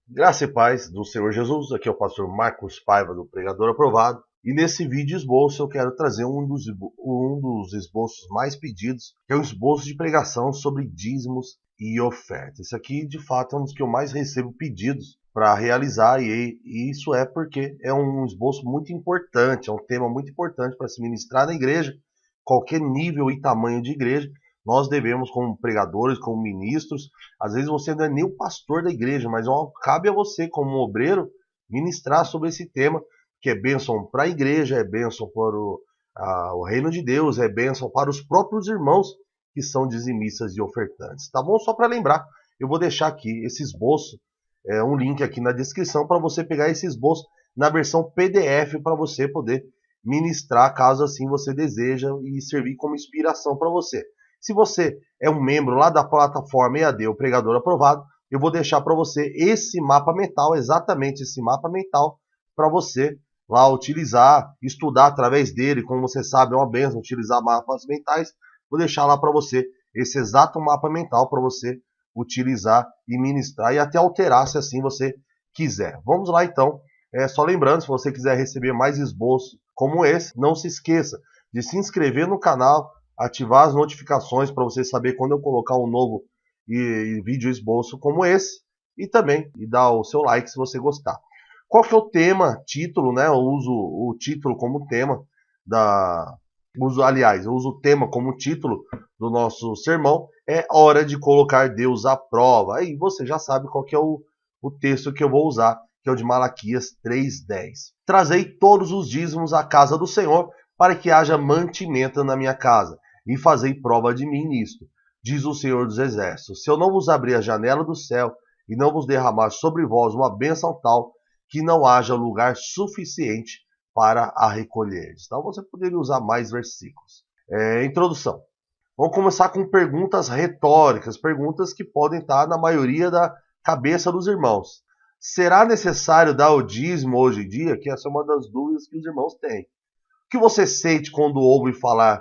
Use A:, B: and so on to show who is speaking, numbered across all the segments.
A: Graça e paz do Senhor Jesus, aqui é o pastor Marcos Paiva do Pregador Aprovado, e nesse vídeo esboço eu quero trazer um dos esboços mais pedidos, que é o esboço de pregação sobre dízimos e ofertas. Isso aqui de fato é um dos que eu mais recebo pedidos para realizar, e isso é porque é um esboço muito importante, é um tema muito importante para se ministrar na igreja, qualquer nível e tamanho de igreja. Nós devemos, como pregadores, como ministros, às vezes você não é nem o pastor da igreja, mas cabe a você, como obreiro, ministrar sobre esse tema, que é bênção para a igreja, é bênção para o reino de Deus, é bênção para os próprios irmãos que são dizimistas e ofertantes. Tá bom? Só para lembrar, eu vou deixar aqui esse esboço, um link aqui na descrição para você pegar esse esboço na versão PDF para você poder ministrar, caso assim você deseja, e servir como inspiração para você. Se você é um membro lá da plataforma EAD, o Pregador Aprovado, eu vou deixar para você esse mapa mental, exatamente esse mapa mental, para você lá utilizar, estudar através dele. Como você sabe, é uma benção utilizar mapas mentais. Vou deixar lá para você esse exato mapa mental para você utilizar e ministrar e até alterar se assim você quiser. Vamos lá então. Só lembrando, se você quiser receber mais esboços como esse, não se esqueça de se inscrever no canal, ativar as notificações para você saber quando eu colocar um novo vídeo esboço como esse, e também dar o seu like se você gostar. Qual que é o tema, título, né? Eu uso o título como tema eu uso o tema como título do nosso sermão, é hora de colocar Deus à prova. Aí você já sabe qual que é o texto que eu vou usar, que é o de Malaquias 3:10. Trazei todos os dízimos à casa do Senhor, para que haja mantimento na minha casa, e fazei prova de mim nisto, diz o Senhor dos Exércitos. Se eu não vos abrir a janela do céu, e não vos derramar sobre vós uma bênção tal, que não haja lugar suficiente para a recolher. Então você poderia usar mais versículos. Introdução. Vamos começar com perguntas retóricas, perguntas que podem estar na maioria da cabeça dos irmãos. Será necessário dar o dízimo hoje em dia? Que essa é uma das dúvidas que os irmãos têm. O que você sente quando ouve falar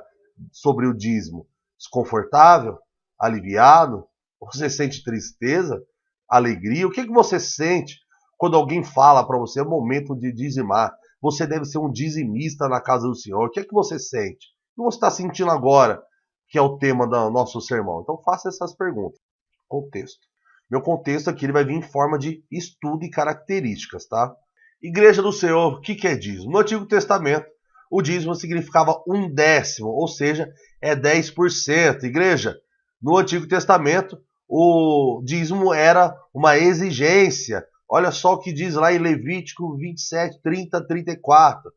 A: sobre o dízimo? Desconfortável? Aliviado? Você sente tristeza? Alegria? O que você sente quando alguém fala para você, é o momento de dizimar? Você deve ser um dizimista na casa do Senhor. O que você sente? O que você está sentindo agora, que é o tema do nosso sermão? Então faça essas perguntas. Contexto. Meu contexto aqui ele vai vir em forma de estudo e características, tá? Igreja do Senhor, o que é dízimo? No Antigo Testamento, o dízimo significava 1/10, ou seja, é 10%. Igreja, no Antigo Testamento, o dízimo era uma exigência. Olha só o que diz lá em Levítico 27, 30, 34.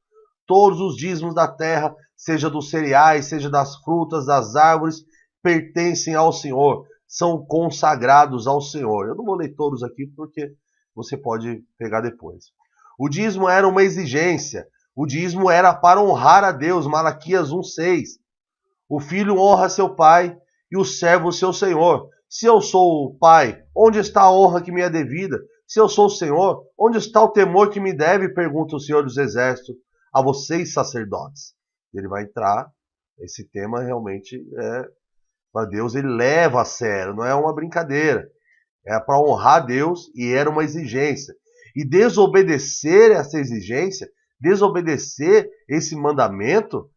A: Todos os dízimos da terra, seja dos cereais, seja das frutas, das árvores, pertencem ao Senhor, são consagrados ao Senhor. Eu não vou ler todos aqui porque você pode pegar depois. O dízimo era uma exigência. O dízimo era para honrar a Deus, Malaquias 1:6. O filho honra seu pai e o servo seu senhor. Se eu sou o pai, onde está a honra que me é devida? Se eu sou o Senhor, onde está o temor que me deve? Pergunta o Senhor dos Exércitos a vocês, sacerdotes. Ele vai entrar, esse tema realmente para Deus, ele leva a sério, não é uma brincadeira. É para honrar Deus e era uma exigência. E desobedecer essa exigência, desobedecer esse mandamento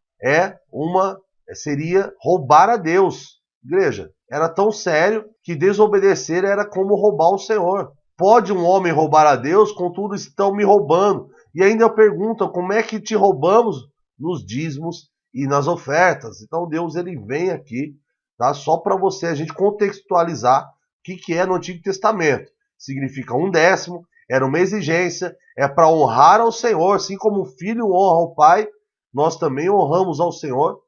A: seria roubar a Deus. Igreja, era tão sério que desobedecer era como roubar o Senhor. Pode um homem roubar a Deus, contudo estão me roubando. E ainda perguntam, como é que te roubamos? Nos dízimos e nas ofertas. Então Deus ele vem aqui, tá? Só para a gente contextualizar o que é no Antigo Testamento. Significa 1/10, era uma exigência, é para honrar ao Senhor, assim como o filho honra o pai, nós também honramos ao Senhor.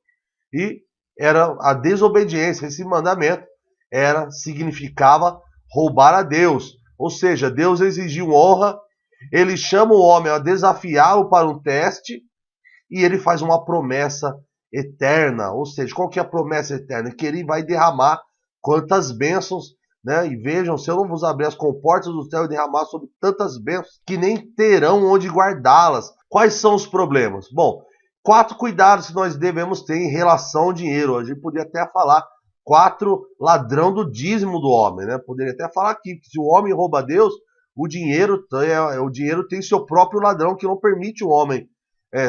A: E era a desobediência, esse mandamento significava roubar a Deus. Ou seja, Deus exigiu honra, ele chama o homem a desafiá-lo para um teste e ele faz uma promessa eterna. Ou seja, qual que é a promessa eterna? Que ele vai derramar quantas bênçãos, né? E vejam, se eu não vos abrir as comportas do céu e derramar sobre tantas bênçãos, que nem terão onde guardá-las. Quais são os problemas? Bom, 4 cuidados que nós devemos ter em relação ao dinheiro. A gente poderia até falar 4 ladrão do dízimo do homem, né? Poderia até falar aqui que se o homem rouba a Deus, o dinheiro tem seu próprio ladrão que não permite o homem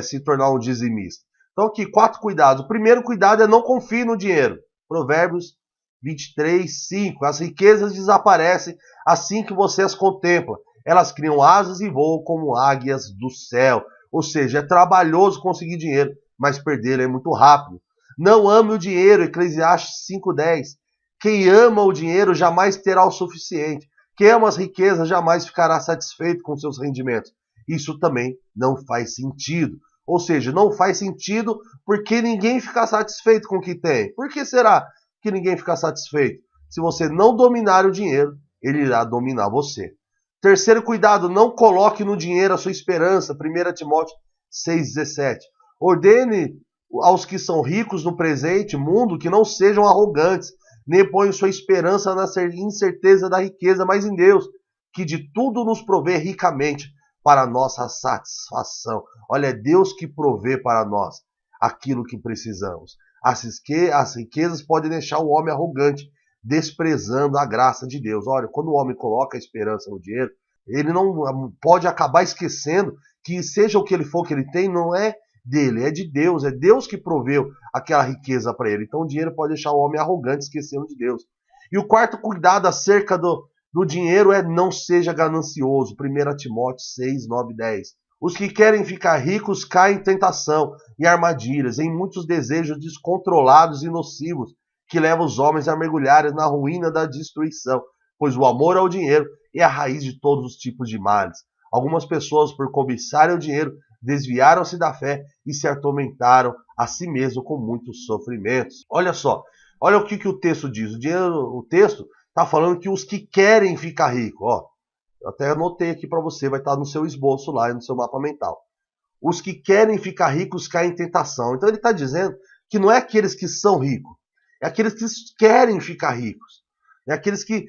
A: se tornar um dizimista. Então aqui, 4 cuidados. O primeiro cuidado é não confie no dinheiro. Provérbios 23, 5. As riquezas desaparecem assim que você as contempla. Elas criam asas e voam como águias do céu. Ou seja, é trabalhoso conseguir dinheiro, mas perdê-lo é muito rápido. Não ame o dinheiro, Eclesiastes 5:10. Quem ama o dinheiro jamais terá o suficiente. Quem ama as riquezas jamais ficará satisfeito com seus rendimentos. Isso também não faz sentido. Ou seja, não faz sentido porque ninguém fica satisfeito com o que tem. Por que será que ninguém fica satisfeito? Se você não dominar o dinheiro, ele irá dominar você. Terceiro cuidado, não coloque no dinheiro a sua esperança. 1 Timóteo 6,17. Ordene aos que são ricos no presente mundo que não sejam arrogantes, nem ponham sua esperança na incerteza da riqueza, mas em Deus, que de tudo nos provê ricamente para a nossa satisfação. Olha, é Deus que provê para nós aquilo que precisamos. As riquezas podem deixar o homem arrogante, desprezando a graça de Deus. Olha, quando o homem coloca a esperança no dinheiro, ele não pode acabar esquecendo que seja o que ele for que ele tem, não é dele, é de Deus. É Deus que proveu aquela riqueza para ele. Então o dinheiro pode deixar o homem arrogante, esquecendo de Deus. E o quarto cuidado acerca do dinheiro é não seja ganancioso. 1 Timóteo 6, 9 e 10. Os que querem ficar ricos caem em tentação e armadilhas, em muitos desejos descontrolados e nocivos, que levam os homens a mergulharem na ruína da destruição, pois o amor ao dinheiro é a raiz de todos os tipos de males. Algumas pessoas, por cobiçarem o dinheiro, desviaram-se da fé e se atormentaram a si mesmos com muitos sofrimentos. Olha só, olha o que o texto diz. O texto está falando que os que querem ficar ricos, ó, eu até anotei aqui para você, vai estar no seu esboço lá, no seu mapa mental. Os que querem ficar ricos caem em tentação. Então ele está dizendo que não é aqueles que são ricos, é aqueles que querem ficar ricos, é aqueles que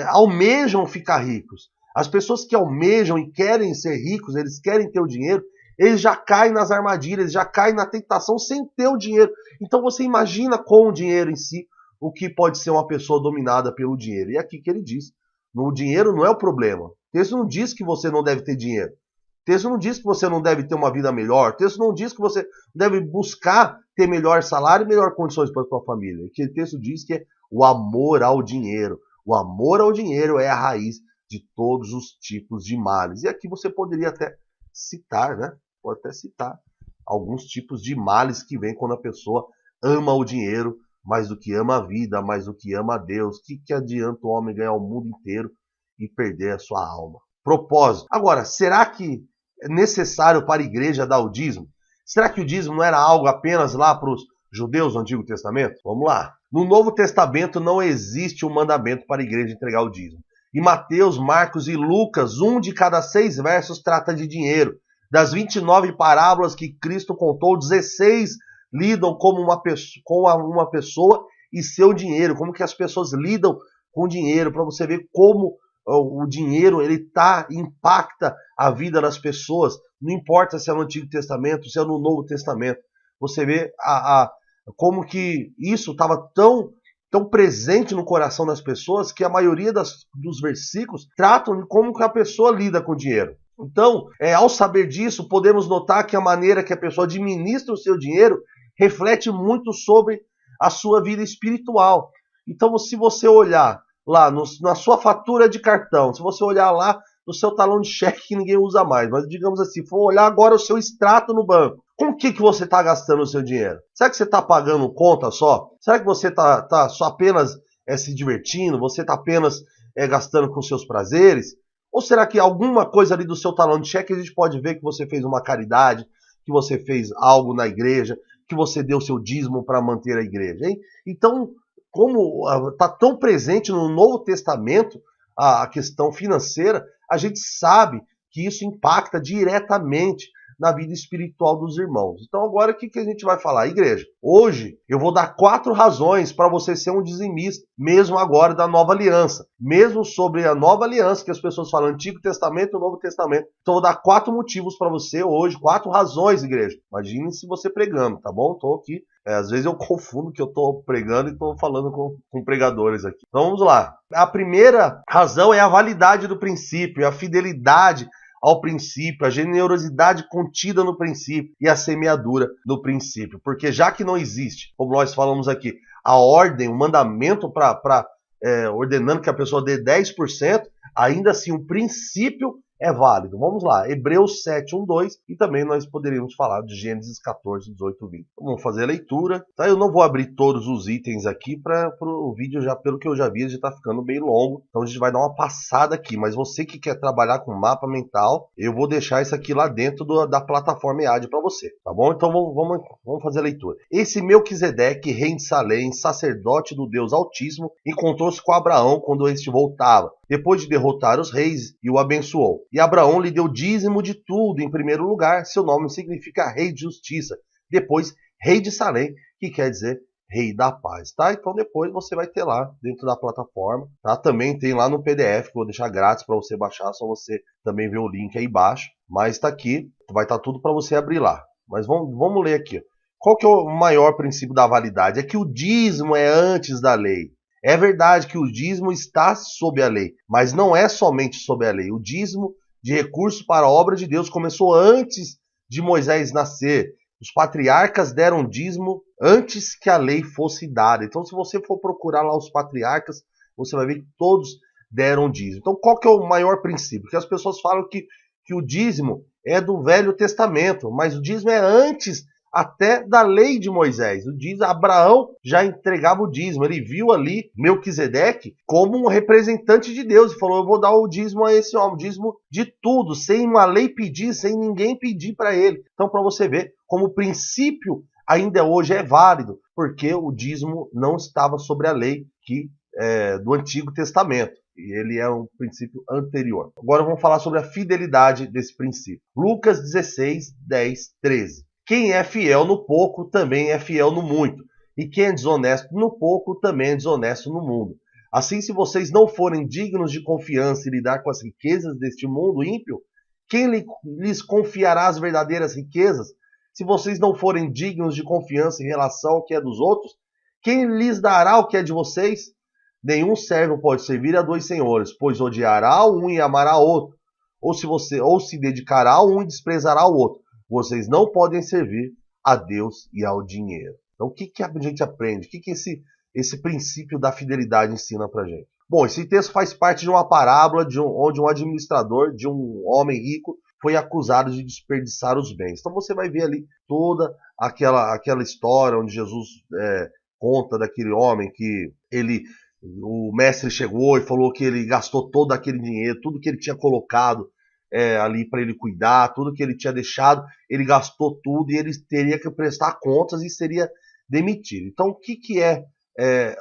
A: almejam ficar ricos. As pessoas que almejam e querem ser ricos, eles querem ter o dinheiro, eles já caem nas armadilhas, já caem na tentação sem ter o dinheiro. Então você imagina com o dinheiro em si, o que pode ser uma pessoa dominada pelo dinheiro. E é aqui que ele diz, o dinheiro não é o problema. O texto não diz que você não deve ter dinheiro. O texto não diz que você não deve ter uma vida melhor. O texto não diz que você deve buscar ter melhor salário e melhor condições para a sua família. O texto diz que é o amor ao dinheiro. O amor ao dinheiro é a raiz de todos os tipos de males. E aqui você poderia até citar, né? Pode até citar alguns tipos de males que vêm quando a pessoa ama o dinheiro mais do que ama a vida, mais do que ama a Deus. Que adianta o homem ganhar o mundo inteiro e perder a sua alma? Propósito. Agora, será que é necessário para a igreja dar o dízimo? Será que o dízimo não era algo apenas lá para os judeus do Antigo Testamento? Vamos lá. No Novo Testamento não existe um mandamento para a igreja entregar o dízimo. Em Mateus, Marcos e Lucas, 1 de cada 6 versos trata de dinheiro. Das 29 parábolas que Cristo contou, 16 lidam com uma pessoa e seu dinheiro, como que as pessoas lidam com o dinheiro, para você ver como o dinheiro impacta a vida das pessoas, não importa se é no Antigo Testamento, se é no Novo Testamento. Você vê como que isso estava tão presente no coração das pessoas que a maioria dos versículos tratam de como que a pessoa lida com o dinheiro. Então, ao saber disso, podemos notar que a maneira que a pessoa administra o seu dinheiro reflete muito sobre a sua vida espiritual. Então, se você olhar lá na sua fatura de cartão, se você olhar lá no seu talão de cheque que ninguém usa mais, mas digamos assim, for olhar agora o seu extrato no banco, com o que você está gastando o seu dinheiro? Será que você está pagando conta só? Será que você está só apenas se divertindo? Você está apenas gastando com seus prazeres? Ou será que alguma coisa ali do seu talão de cheque a gente pode ver que você fez uma caridade, que você fez algo na igreja, que você deu seu dízimo para manter a igreja, hein? Então, como está tão presente no Novo Testamento a questão financeira, a gente sabe que isso impacta diretamente na vida espiritual dos irmãos. Então agora o que a gente vai falar? Igreja, hoje eu vou dar 4 razões para você ser um dizimista, mesmo agora da nova aliança. Mesmo sobre a nova aliança, que as pessoas falam Antigo Testamento e Novo Testamento. Então eu vou dar 4 motivos para você hoje, 4 razões, igreja. Imagine se você pregando, tá bom? Estou aqui. Às vezes eu confundo que eu estou pregando e estou falando com pregadores aqui. Então vamos lá. A primeira razão é a validade do princípio, a fidelidade ao princípio, a generosidade contida no princípio e a semeadura no princípio. Porque já que não existe, como nós falamos aqui, a ordem, o mandamento ordenando que a pessoa dê 10%, ainda assim o princípio é válido. Vamos lá, Hebreus 7, 1, 2, e também nós poderíamos falar de Gênesis 14, 18, 20. Vamos fazer a leitura, tá? Eu não vou abrir todos os itens aqui para o vídeo, já pelo que eu já vi, já está ficando bem longo, então a gente vai dar uma passada aqui, mas você que quer trabalhar com mapa mental, eu vou deixar isso aqui lá dentro da plataforma EAD para você, tá bom? Então vamos fazer a leitura. Esse Melquisedeque, rei de Salém, sacerdote do Deus Altíssimo, encontrou-se com Abraão quando este voltava, depois de derrotar os reis, e o abençoou. E Abraão lhe deu dízimo de tudo. Em primeiro lugar, seu nome significa rei de justiça. Depois, rei de Salém, que quer dizer rei da paz, tá? Então depois você vai ter lá dentro da plataforma, tá? Também tem lá no PDF, que eu vou deixar grátis para você baixar, só você também ver o link aí embaixo. Mas tá aqui, vai estar tudo para você abrir lá. Mas vamos ler aqui. Qual que é o maior princípio da validade? É que o dízimo é antes da lei. É verdade que o dízimo está sob a lei, mas não é somente sob a lei. O dízimo de recursos para a obra de Deus começou antes de Moisés nascer. Os patriarcas deram dízimo antes que a lei fosse dada. Então, se você for procurar lá os patriarcas, você vai ver que todos deram dízimo. Então, qual que é o maior princípio? Porque as pessoas falam que o dízimo é do Velho Testamento, mas o dízimo é antes até da lei de Moisés. O dízimo, Abraão já entregava o dízimo. Ele viu ali Melquisedeque como um representante de Deus e falou: eu vou dar o dízimo a esse homem, o dízimo de tudo, sem uma lei pedir, sem ninguém pedir para ele. Então, para você ver como o princípio ainda hoje é válido, porque o dízimo não estava sobre a lei do Antigo Testamento. E ele é um princípio anterior. Agora vamos falar sobre a fidelidade desse princípio. Lucas 16, 10, 13. Quem é fiel no pouco também é fiel no muito. E quem é desonesto no pouco também é desonesto no mundo. Assim, se vocês não forem dignos de confiança e lidar com as riquezas deste mundo ímpio, quem lhes confiará as verdadeiras riquezas? Se vocês não forem dignos de confiança em relação ao que é dos outros, quem lhes dará o que é de vocês? Nenhum servo pode servir a 2 senhores, pois odiará um e amará outro, ou se dedicará a um e desprezará o outro. Vocês não podem servir a Deus e ao dinheiro. Então, o que a gente aprende? O que esse princípio da fidelidade ensina pra gente? Bom, esse texto faz parte de uma parábola onde um administrador de um homem rico foi acusado de desperdiçar os bens. Então você vai ver ali toda aquela história onde Jesus conta daquele homem que o mestre chegou e falou que ele gastou todo aquele dinheiro, tudo que ele tinha colocado ali para ele cuidar, tudo que ele tinha deixado, ele gastou tudo e ele teria que prestar contas e seria demitido. Então, o que é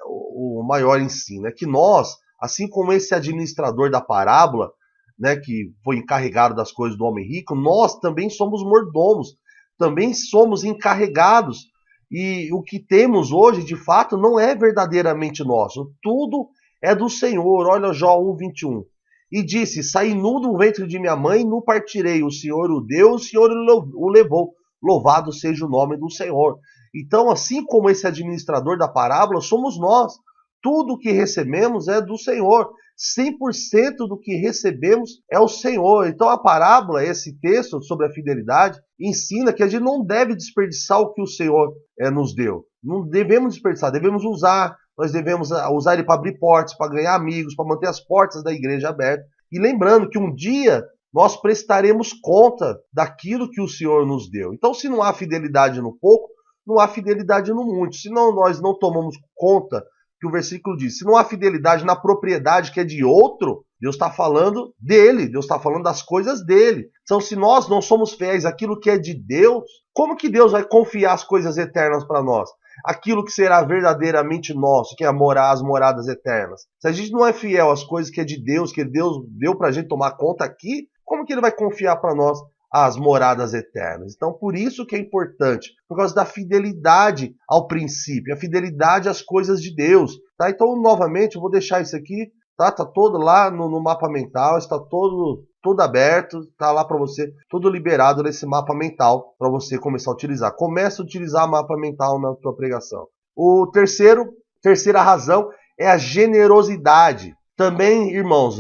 A: o maior ensino? É que nós, assim como esse administrador da parábola, né, que foi encarregado das coisas do homem rico, nós também somos mordomos, também somos encarregados. E o que temos hoje, de fato, não é verdadeiramente nosso. Tudo é do Senhor. Olha Jó 1, 21. E disse: saí nu do ventre de minha mãe, nu partirei. O Senhor o deu, o Senhor o levou. Louvado seja o nome do Senhor. Então, assim como esse administrador da parábola, somos nós. Tudo o que recebemos é do Senhor. 100% do que recebemos é o Senhor. Então, a parábola, esse texto sobre a fidelidade, ensina que a gente não deve desperdiçar o que o Senhor nos deu. Não devemos desperdiçar, devemos usar. Nós devemos usar ele para abrir portas, para ganhar amigos, para manter as portas da igreja abertas. E lembrando que um dia nós prestaremos conta daquilo que o Senhor nos deu. Então, se não há fidelidade no pouco, não há fidelidade no muito. Se nós não tomamos conta, que o versículo diz, se não há fidelidade na propriedade que é de outro, Deus está falando dele, Deus está falando das coisas dele. Então, se nós não somos fiéis àquilo que é de Deus, como que Deus vai confiar as coisas eternas para nós? Aquilo que será verdadeiramente nosso, que é as moradas eternas. Se a gente não é fiel às coisas que é de Deus, que Deus deu para a gente tomar conta aqui, como que ele vai confiar para nós as moradas eternas. Então, por isso que é importante, por causa da fidelidade ao princípio, a fidelidade às coisas de Deus. Tá? Então, novamente, eu vou deixar isso aqui, tá todo lá no mapa mental, está todo aberto, tá lá para você, tudo liberado nesse mapa mental para você começar a utilizar. Comece a utilizar mapa mental na tua pregação. Terceira razão é a generosidade. Também, irmãos,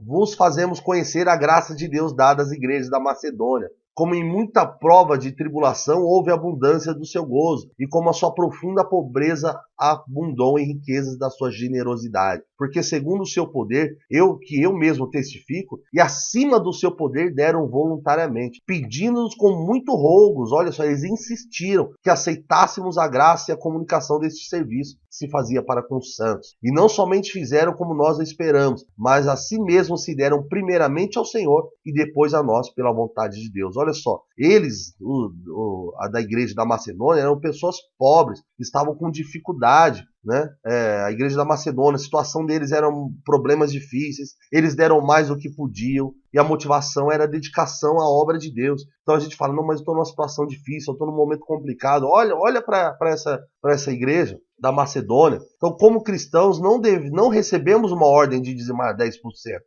A: vos fazemos conhecer a graça de Deus dada às igrejas da Macedônia. Como em muita prova de tribulação houve abundância do seu gozo, e como a sua profunda pobreza abundou em riquezas da sua generosidade. Porque segundo o seu poder, eu mesmo testifico, e acima do seu poder deram voluntariamente, pedindo-nos com muito rogos. Olha só, eles insistiram que aceitássemos a graça e a comunicação deste serviço que se fazia para com os santos. E não somente fizeram como nós esperamos, mas a si mesmos se deram primeiramente ao Senhor e depois a nós pela vontade de Deus. Olha só, eles, a da igreja da Macedônia, eram pessoas pobres, estavam com dificuldade, né? A igreja da Macedônia, a situação deles eram problemas difíceis, eles deram mais do que podiam, e a motivação era a dedicação à obra de Deus. Então a gente fala, não, mas eu estou numa situação difícil, eu estou num momento complicado. Olha para essa igreja da Macedônia. Então, como cristãos, não recebemos uma ordem de dizimar 10%,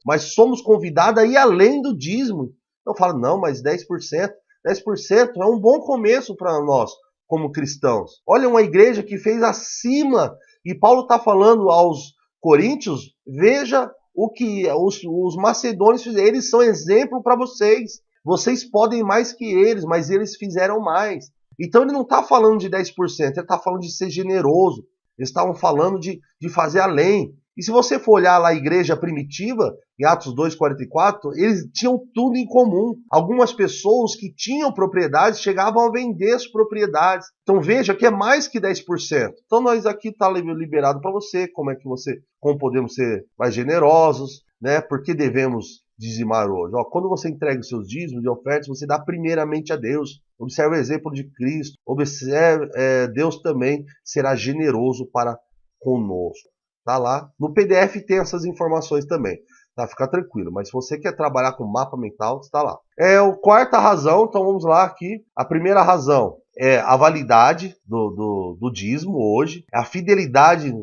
A: mas somos convidados a ir além do dízimo. Então fala, não, mas 10% é um bom começo para nós, como cristãos. Olha, uma igreja que fez acima, e Paulo está falando aos coríntios, veja o que os macedônios fizeram, eles são exemplo para vocês. Vocês podem mais que eles, mas eles fizeram mais. Então ele não está falando de 10%, ele está falando de ser generoso. Eles estavam falando de fazer além. E se você for olhar lá a igreja primitiva, em Atos 2,44, eles tinham tudo em comum. Algumas pessoas que tinham propriedades chegavam a vender as propriedades. Então veja que é mais que 10%. Então nós aqui está liberado para você, como podemos ser mais generosos, né? Por que devemos dizimar hoje? Quando você entrega os seus dízimos e ofertas, você dá primeiramente a Deus. Observe o exemplo de Cristo. Observe, Deus também será generoso para conosco. Tá lá. No PDF tem essas informações também. Tá? Fica tranquilo. Mas se você quer trabalhar com mapa mental, está lá. A quarta razão, então vamos lá aqui. A primeira razão é a validade do dízimo hoje, a fidelidade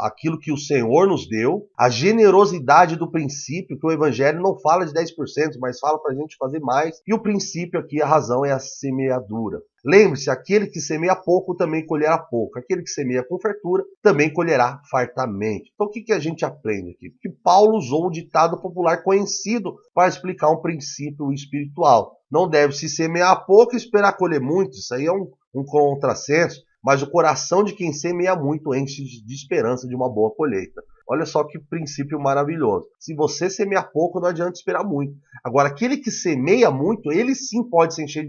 A: àquilo que o Senhor nos deu, a generosidade do princípio, que o Evangelho não fala de 10%, mas fala para a gente fazer mais. E o princípio aqui, a razão é a semeadura. Lembre-se, aquele que semeia pouco também colherá pouco. Aquele que semeia com fartura também colherá fartamente. Então o que a gente aprende aqui? Porque Paulo usou um ditado popular conhecido para explicar um princípio espiritual. Não deve se semear pouco e esperar colher muito. Isso aí é um contrassenso. Mas o coração de quem semeia muito enche de esperança de uma boa colheita. Olha só que princípio maravilhoso. Se você semear pouco, não adianta esperar muito. Agora, aquele que semeia muito, ele sim pode se encher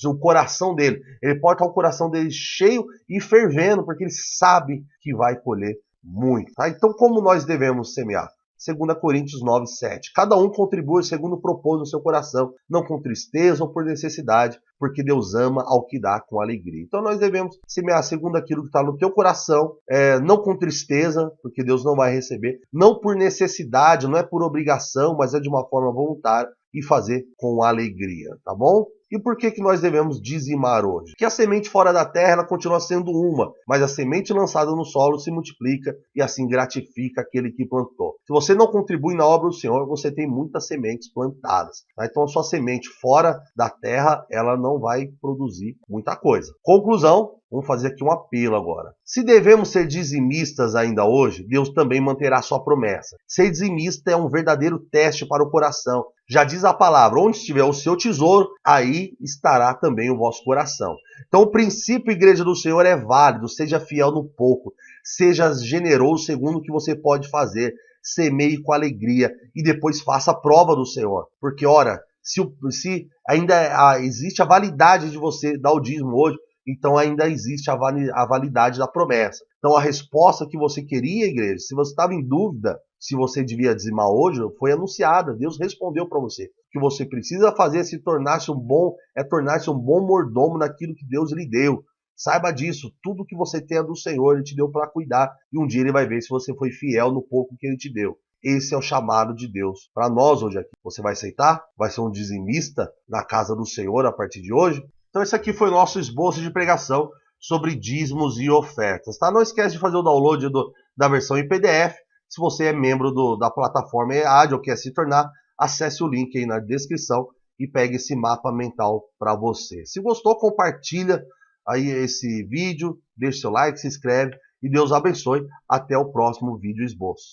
A: o coração dele. Ele pode estar o coração dele cheio e fervendo, porque ele sabe que vai colher muito. Tá? Então, como nós devemos semear? 2 Coríntios 9:7. Cada um contribui segundo propôs no seu coração, não com tristeza ou por necessidade, porque Deus ama ao que dá com alegria. Então nós devemos semear segundo aquilo que está no teu coração, não com tristeza, porque Deus não vai receber, não por necessidade, não é por obrigação, mas é de uma forma voluntária, e fazer com alegria, tá bom? E por que nós devemos dizimar hoje? Porque a semente fora da terra ela continua sendo uma, mas a semente lançada no solo se multiplica e assim gratifica aquele que plantou. Se você não contribui na obra do Senhor, você tem muitas sementes plantadas. Tá? Então a sua semente fora da terra, ela não vai produzir muita coisa. Conclusão, vamos fazer aqui um apelo agora. Se devemos ser dizimistas ainda hoje, Deus também manterá sua promessa. Ser dizimista é um verdadeiro teste para o coração. Já diz a palavra, onde estiver o seu tesouro, aí estará também o vosso coração. Então o princípio, igreja do Senhor, é válido. Seja fiel no pouco. Seja generoso segundo o que você pode fazer. Semeie com alegria e depois faça a prova do Senhor. Porque, ora, se ainda existe a validade de você dar o dízimo hoje, então ainda existe a validade da promessa. Então a resposta que você queria, igreja, se você estava em dúvida se você devia dizimar hoje, foi anunciada. Deus respondeu para você. O que você precisa fazer é tornar-se um bom mordomo naquilo que Deus lhe deu. Saiba disso, tudo que você tem é do Senhor, Ele te deu para cuidar. E um dia Ele vai ver se você foi fiel no pouco que Ele te deu. Esse é o chamado de Deus para nós hoje aqui. Você vai aceitar? Vai ser um dizimista na casa do Senhor a partir de hoje? Então esse aqui foi o nosso esboço de pregação sobre dízimos e ofertas, tá? Não esquece de fazer o download da versão em PDF. Se você é membro da plataforma EAD ou quer se tornar, acesse o link aí na descrição e pegue esse mapa mental para você. Se gostou, compartilha aí esse vídeo, deixe seu like, se inscreve e Deus abençoe. Até o próximo vídeo esboço.